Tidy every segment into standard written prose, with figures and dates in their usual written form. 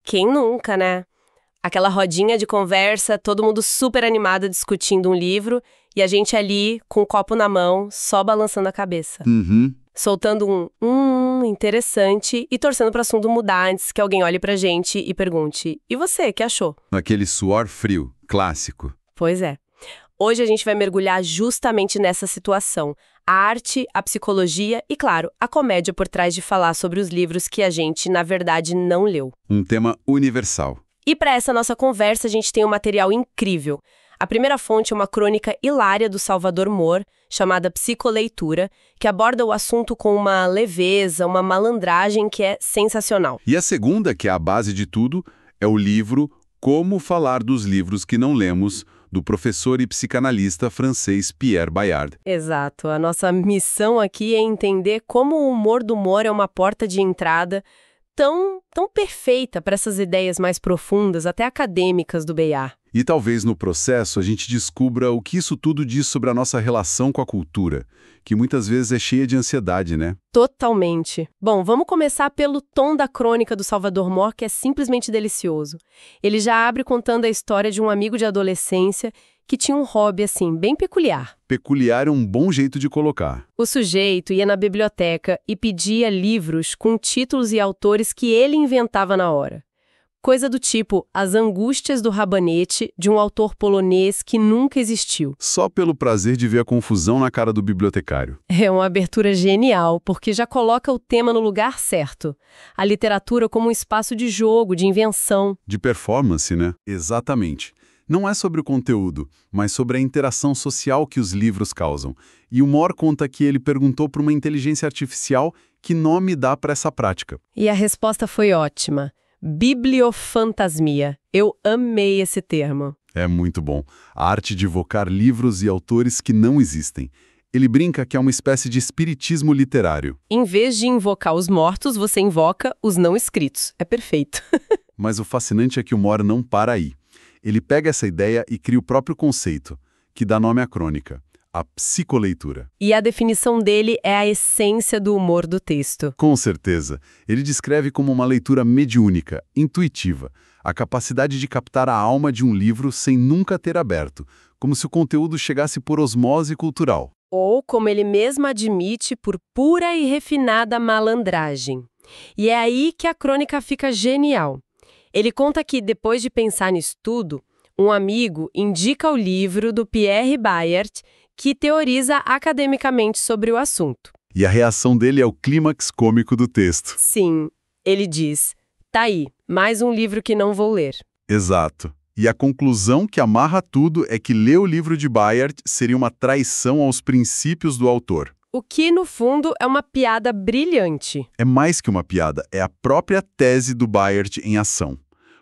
Quem nunca, né? Aquela rodinha de conversa, todo mundo super animado discutindo um livro e a gente ali com o copo na mão, só balançando a cabeça. Soltando interessante e torcendo para o assunto mudar antes que alguém olhe pra gente e pergunte: e você, que achou? Aquele suor frio, clássico. Pois é. Hoje a gente vai mergulhar justamente nessa situação. A arte, a psicologia e, claro, a comédia por trás de falar sobre os livros que a gente, na verdade, não leu. Um tema universal. E para essa nossa conversa, a gente tem um material incrível. A primeira fonte é uma crônica hilária do Salvador Moore, chamada Psicoleitura, que aborda o assunto com uma leveza, uma malandragem que é sensacional. E a segunda, que é a base de tudo, é o livro Como Falar dos Livros que Não Lemos, do professor e psicanalista francês Pierre Bayard. Exato. A nossa missão aqui é entender como o humor do Moore é uma porta de entrada tão perfeita para essas ideias mais profundas, até acadêmicas do Bayard. E talvez no processo a gente descubra o que isso tudo diz sobre a nossa relação com a cultura, que muitas vezes é cheia de ansiedade, né? Totalmente. Bom, vamos começar pelo tom da crônica do Salvador Moore, que é simplesmente delicioso. Ele já abre contando a história de um amigo de adolescência que tinha um hobby, assim, bem peculiar. Peculiar é um bom jeito de colocar. O sujeito ia na biblioteca e pedia livros com títulos e autores que ele inventava na hora. Coisa do tipo As Angústias do Rabanete, de um autor polonês que nunca existiu. Só pelo prazer de ver a confusão na cara do bibliotecário. É uma abertura genial, porque já coloca o tema no lugar certo. A literatura como um espaço de jogo, de invenção. De performance, né? Exatamente. Não é sobre o conteúdo, mas sobre a interação social que os livros causam. E o Moore conta que ele perguntou para uma inteligência artificial que nome dá para essa prática. E a resposta foi ótima. Bibliofantasmia. Eu amei esse termo. É muito bom. A arte de evocar livros e autores que não existem. Ele brinca que é uma espécie de espiritismo literário. Em vez de invocar os mortos, você invoca os não escritos. É perfeito. Mas o fascinante é que o Moore não para aí. Ele pega essa ideia e cria o próprio conceito, que dá nome à crônica, a psicoleitura. E a definição dele é a essência do humor do texto. Com certeza. Ele descreve como uma leitura mediúnica, intuitiva, a capacidade de captar a alma de um livro sem nunca ter aberto, como se o conteúdo chegasse por osmose cultural. Ou, como ele mesmo admite, por pura e refinada malandragem. E é aí que a crônica fica genial. Ele conta que, depois de pensar nisso tudo, um amigo indica o livro do Pierre Bayard, que teoriza academicamente sobre o assunto. E a reação dele é o clímax cômico do texto. Sim, ele diz, tá aí, mais um livro que não vou ler. Exato. E a conclusão que amarra tudo é que ler o livro de Bayard seria uma traição aos princípios do autor. O que, no fundo, é uma piada brilhante. É mais que uma piada, é a própria tese do Bayard em ação.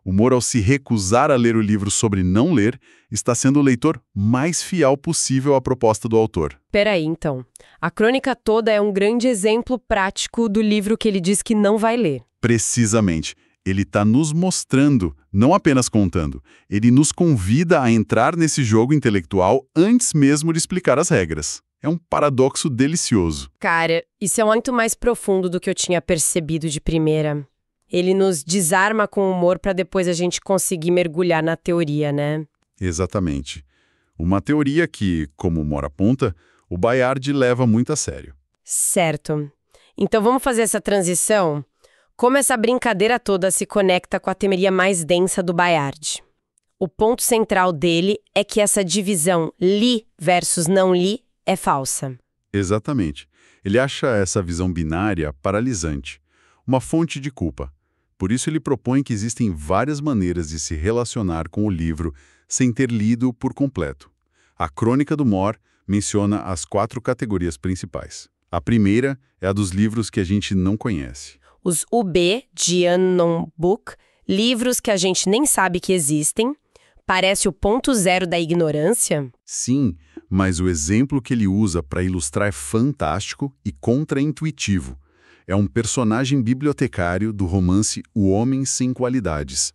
O Moore, ao se recusar a ler o livro sobre não ler, está sendo o leitor mais fiel possível à proposta do autor. Peraí, então. A crônica toda é um grande exemplo prático do livro que ele diz que não vai ler. Precisamente. Ele está nos mostrando, não apenas contando. Ele nos convida a entrar nesse jogo intelectual antes mesmo de explicar as regras. É um paradoxo delicioso. Cara, isso é muito mais profundo do que eu tinha percebido de primeira. Ele nos desarma com humor para depois a gente conseguir mergulhar na teoria, né? Exatamente. Uma teoria que, como o Moore aponta, o Bayard leva muito a sério. Certo. Então vamos fazer essa transição? Como essa brincadeira toda se conecta com a teoria mais densa do Bayard? O ponto central dele é que essa divisão li versus não li é falsa. Exatamente. Ele acha essa visão binária paralisante, uma fonte de culpa. Por isso ele propõe que existem várias maneiras de se relacionar com o livro sem ter lido por completo. A crônica do Moore menciona as 4 categorias principais. A primeira é a dos livros que a gente não conhece. Os UB de Unknown Book, livros que a gente nem sabe que existem, parece o ponto zero da ignorância? Sim, mas o exemplo que ele usa para ilustrar é fantástico e contraintuitivo. É um personagem bibliotecário do romance O Homem Sem Qualidades.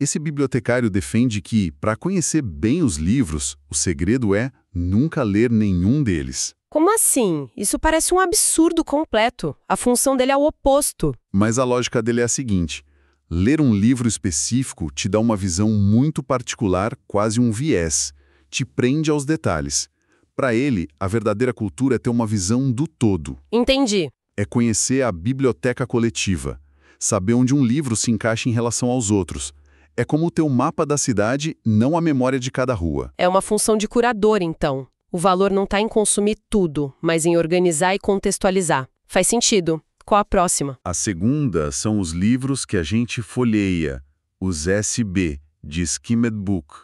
Esse bibliotecário defende que, para conhecer bem os livros, o segredo é nunca ler nenhum deles. Como assim? Isso parece um absurdo completo. A função dele é o oposto. Mas a lógica dele é a seguinte: Ler um livro específico te dá uma visão muito particular, quase um viés. Te prende aos detalhes. Para ele, a verdadeira cultura é ter uma visão do todo. Entendi. É conhecer a biblioteca coletiva, saber onde um livro se encaixa em relação aos outros. É como ter um mapa da cidade, não a memória de cada rua. É uma função de curador, então. O valor não está em consumir tudo, mas em organizar e contextualizar. Faz sentido. Qual a próxima? A segunda são os livros que a gente folheia, os SB, de Skimmed Book.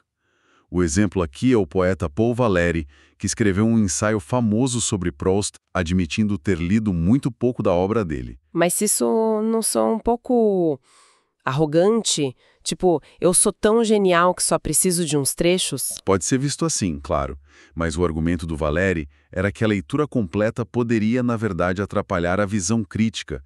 O exemplo aqui é o poeta Paul Valéry, que escreveu um ensaio famoso sobre Proust, admitindo ter lido muito pouco da obra dele. Mas isso não sou um pouco arrogante? Tipo, eu sou tão genial que só preciso de uns trechos? Pode ser visto assim, claro, mas o argumento do Valéry era que a leitura completa poderia, na verdade, atrapalhar a visão crítica.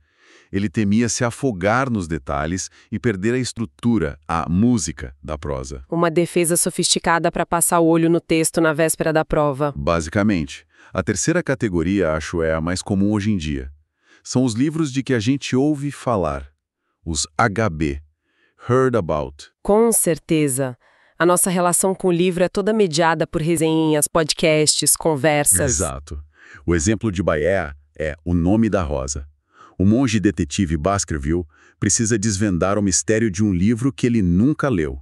Ele temia se afogar nos detalhes e perder a estrutura, a música da prosa. Uma defesa sofisticada para passar o olho no texto na véspera da prova. Basicamente. A terceira categoria, acho, é a mais comum hoje em dia. São os livros de que a gente ouve falar. Os HB. Heard About. Com certeza. A nossa relação com o livro é toda mediada por resenhas, podcasts, conversas. Exato. O exemplo de Bayer é O Nome da Rosa. O monge detetive Baskerville precisa desvendar o mistério de um livro que ele nunca leu.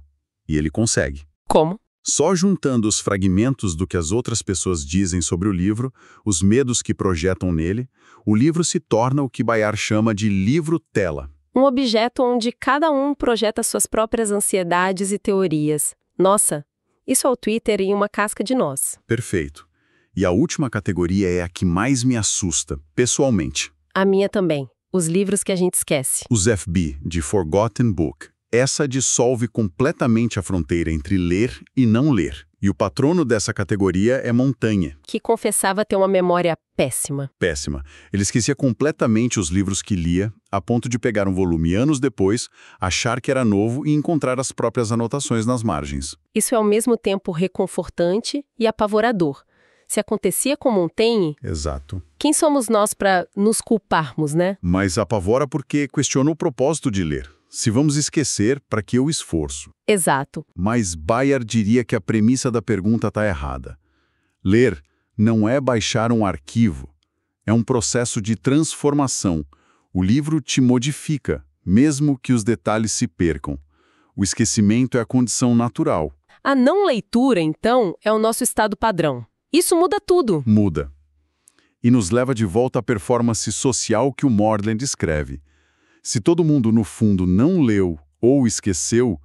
E ele consegue. Como? Só juntando os fragmentos do que as outras pessoas dizem sobre o livro, os medos que projetam nele, o livro se torna o que Bayard chama de livro-tela. Um objeto onde cada um projeta suas próprias ansiedades e teorias. Nossa, isso é o Twitter em uma casca de nós. Perfeito. E a última categoria é a que mais me assusta, pessoalmente. A minha também. Os livros que a gente esquece. Os FB, de Forgotten Book. Essa dissolve completamente a fronteira entre ler e não ler. E o patrono dessa categoria é Montaigne. Que confessava ter uma memória péssima. Péssima. Ele esquecia completamente os livros que lia, a ponto de pegar um volume anos depois, achar que era novo e encontrar as próprias anotações nas margens. Isso é ao mesmo tempo reconfortante e apavorador. Se acontecia com Montaigne, Exato. quem somos nós para nos culparmos, né? Mas apavora porque questiona o propósito de ler. Se vamos esquecer, para que o esforço? Exato. Mas Bayard diria que a premissa da pergunta está errada. Ler não é baixar um arquivo. É um processo de transformação. O livro te modifica, mesmo que os detalhes se percam. O esquecimento é a condição natural. A não leitura, então, é o nosso estado padrão. Isso muda tudo. Muda. E nos leva de volta à performance social que o Maudlin descreve. Se todo mundo, no fundo, não leu ou esqueceu,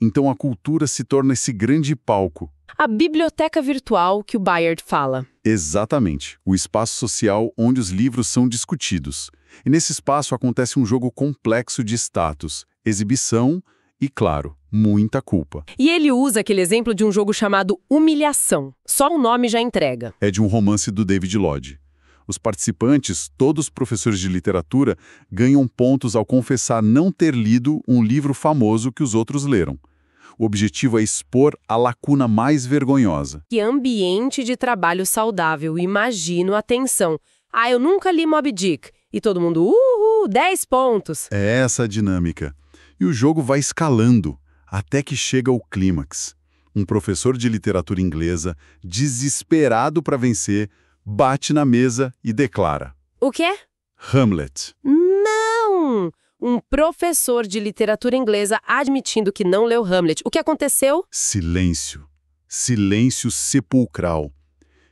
então a cultura se torna esse grande palco. A biblioteca virtual que o Bayard fala. Exatamente. O espaço social onde os livros são discutidos. E nesse espaço acontece um jogo complexo de status, exibição e, claro, muita culpa. E ele usa aquele exemplo de um jogo chamado Humilhação. Só o nome já entrega. É de um romance do David Lodge. Os participantes, todos professores de literatura, ganham pontos ao confessar não ter lido um livro famoso que os outros leram. O objetivo é expor a lacuna mais vergonhosa. Que ambiente de trabalho saudável, imagino, atenção. Ah, eu nunca li Moby Dick. E todo mundo, 10 pontos. É essa a dinâmica. E o jogo vai escalando, até que chega ao clímax. Um professor de literatura inglesa, desesperado para vencer, bate na mesa e declara: O quê? Hamlet. Não! Um professor de literatura inglesa admitindo que não leu Hamlet. O que aconteceu? Silêncio. Silêncio sepulcral.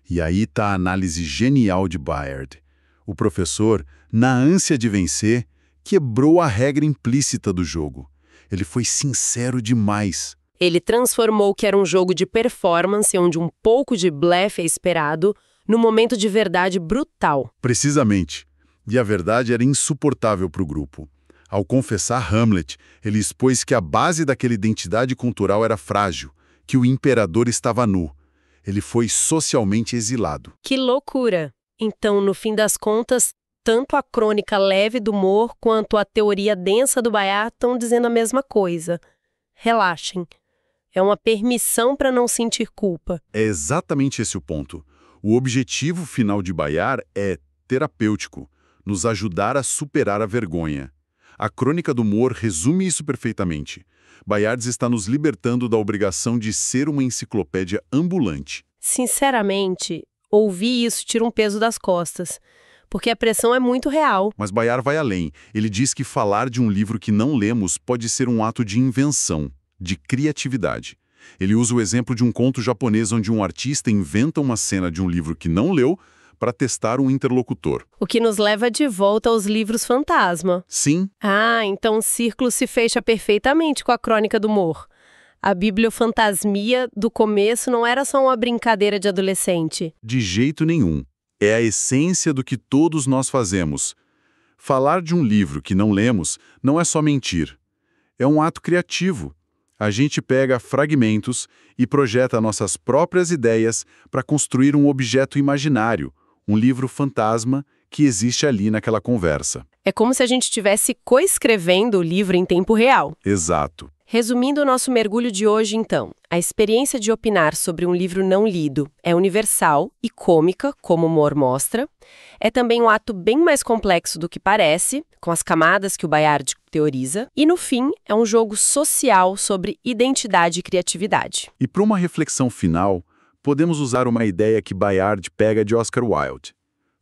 E aí está a análise genial de Bayard. O professor, na ânsia de vencer, quebrou a regra implícita do jogo. Ele foi sincero demais. Ele transformou o que era um jogo de performance, onde um pouco de blefe é esperado, num momento de verdade brutal. Precisamente. E a verdade era insuportável para o grupo. Ao confessar Hamlet, ele expôs que a base daquela identidade cultural era frágil, que o imperador estava nu. Ele foi socialmente exilado. Que loucura! Então, no fim das contas, tanto a crônica leve do humor quanto a teoria densa do Bayard estão dizendo a mesma coisa. Relaxem. É uma permissão para não sentir culpa. É exatamente esse o ponto. O objetivo final de Bayard é terapêutico, nos ajudar a superar a vergonha. A Crônica do Humor resume isso perfeitamente. Baiardes está nos libertando da obrigação de ser uma enciclopédia ambulante. Sinceramente, ouvir isso tira um peso das costas, porque a pressão é muito real. Mas Bayard vai além. Ele diz que falar de um livro que não lemos pode ser um ato de invenção, de criatividade. Ele usa o exemplo de um conto japonês onde um artista inventa uma cena de um livro que não leu para testar um interlocutor. O que nos leva de volta aos livros fantasma. Sim, Ah, então o círculo se fecha perfeitamente com a Crônica do Humor. A bibliofantasmia do começo não era só uma brincadeira de adolescente. de jeito nenhum. É a essência do que todos nós fazemos. Falar de um livro que não lemos não é só mentir. É um ato criativo. A gente pega fragmentos e projeta nossas próprias ideias para construir um objeto imaginário, um livro fantasma que existe ali naquela conversa. É como se a gente estivesse coescrevendo o livro em tempo real. Exato. Resumindo o nosso mergulho de hoje, então, a experiência de opinar sobre um livro não lido é universal e cômica, como o humor mostra. É também um ato bem mais complexo do que parece, com as camadas que o Bayard teoriza. E, no fim, é um jogo social sobre identidade e criatividade. E para uma reflexão final, podemos usar uma ideia que Bayard pega de Oscar Wilde.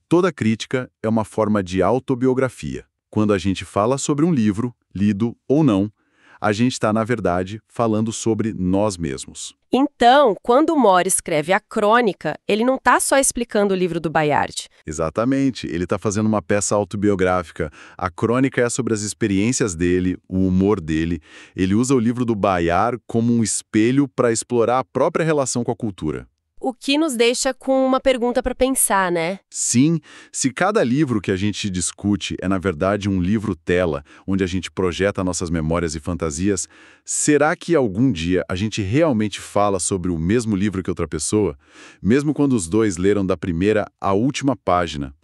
Toda crítica é uma forma de autobiografia. Quando a gente fala sobre um livro, lido ou não, a gente está, na verdade, falando sobre nós mesmos. Então, quando o Moore escreve a crônica, ele não está só explicando o livro do Bayard. Exatamente, ele está fazendo uma peça autobiográfica. A crônica é sobre as experiências dele, o humor dele. Ele usa o livro do Bayard como um espelho para explorar a própria relação com a cultura. O que nos deixa com uma pergunta para pensar, né? Sim, se cada livro que a gente discute é, na verdade, um livro-tela, onde a gente projeta nossas memórias e fantasias, será que algum dia a gente realmente fala sobre o mesmo livro que outra pessoa? Mesmo quando os dois leram da primeira à última página,